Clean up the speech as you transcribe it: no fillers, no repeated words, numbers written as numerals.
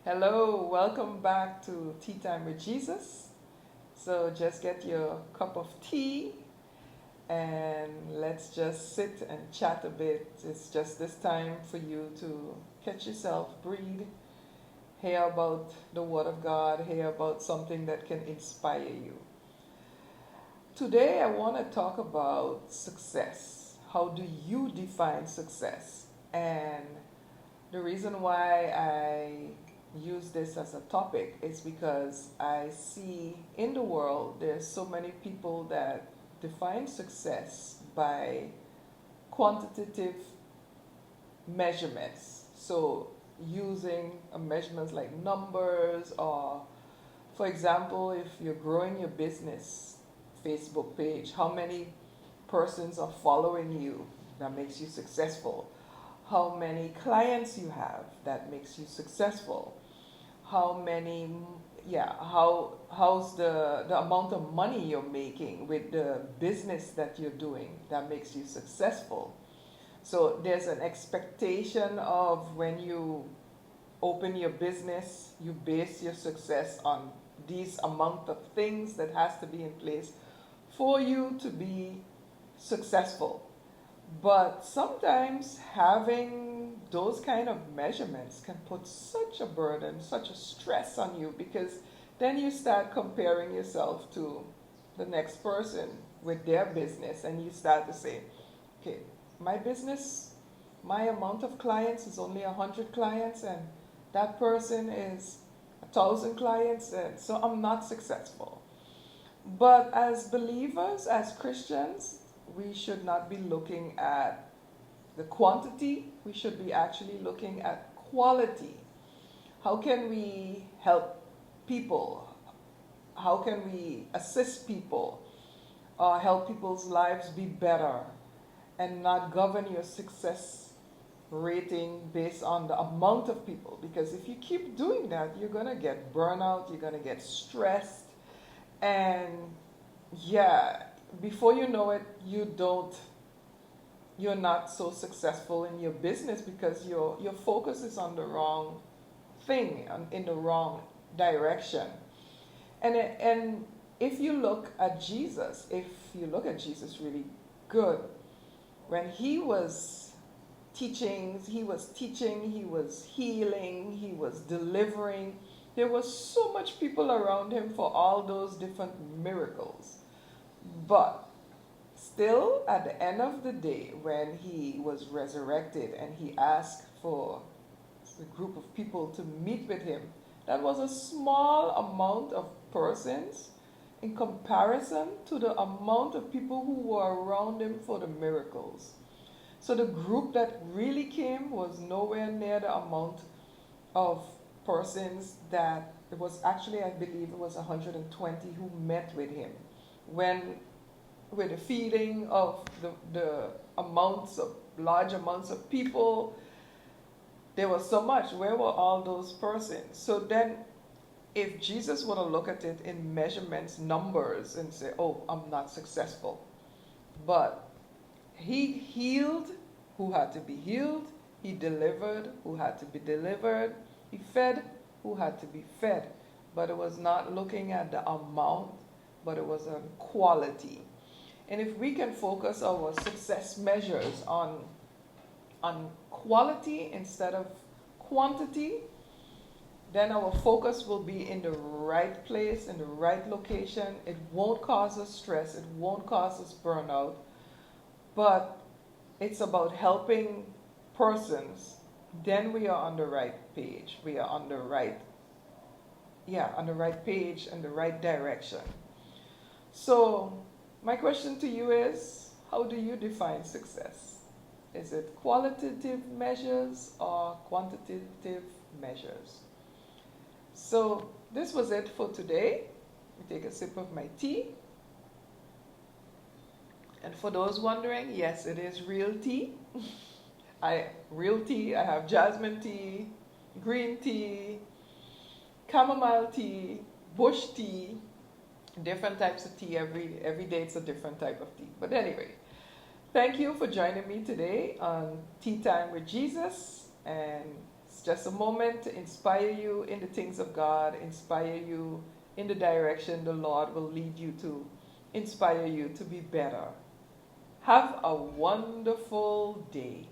Hello, welcome back to Tea Time with Jesus. So just get your cup of tea and let's just sit and chat a bit. It's just this time for you to catch yourself, breathe, hear about the Word of God, hear about something that can inspire you. Today I want to talk about success. How do you define success? And the reason why I use this as a topic is because I see in the world there's so many people that define success by quantitative measurements. So using measurements like numbers, or for example, if you're growing your business Facebook page, how many persons are following you, that makes you successful. How many clients you have, that makes you successful. How many, yeah, how's the amount of money you're making with the business that you're doing, that makes you successful. So there's an expectation of when you open your business, you base your success on these amount of things that has to be in place for you to be successful. But sometimes having those kind of measurements can put such a burden, such a stress on you, because then you start comparing yourself to the next person with their business, and you start to say, okay, my business, my amount of clients is only 100 clients, and that person is 1,000 clients, and so I'm not successful. But as believers, as Christians, we should not be looking at the quantity, we should be actually looking at quality. How can we help people? How can we assist people? Help people's lives be better, and not govern your success rating based on the amount of people? Because if you keep doing that, you're going to get burnout, you're going to get stressed, and yeah, before you know it, you're not so successful in your business because your focus is on the wrong thing, in the wrong direction. And if you look at Jesus, if you look at Jesus really good, when he was teaching, he was healing, he was delivering. There was so much people around him for all those different miracles. But still, at the end of the day, when he was resurrected and he asked for a group of people to meet with him, that was a small amount of persons in comparison to the amount of people who were around him for the miracles. So the group that really came was nowhere near the amount of persons that it was. Actually, I believe it was 120 who met with him. When with the feeding of the amounts of large amounts of people, there was so much. Where were all those persons? So then, if Jesus were to look at it in measurements, numbers, and say, oh, I'm not successful, but he healed who had to be healed, he delivered who had to be delivered, he fed who had to be fed. But it was not looking at the amount, but it was on quality. And if we can focus our success measures on quality instead of quantity, then our focus will be in the right place, in the right location. It won't cause us stress, it won't cause us burnout, but it's about helping persons. Then we are on the right page. We are on the right, on the right page and the right direction. So my question to you is, how do you define success? Is it qualitative measures or quantitative measures? So this was it for today. I take a sip of my tea. And for those wondering, yes, it is real tea. Real tea. I have jasmine tea, green tea, chamomile tea, bush tea, different types of tea. Every day it's a different type of tea. But anyway, thank you for joining me today on Tea Time with Jesus, and It's just a moment to inspire you in the things of God, inspire you in the direction the Lord will lead you to, inspire you to be better. Have a wonderful day.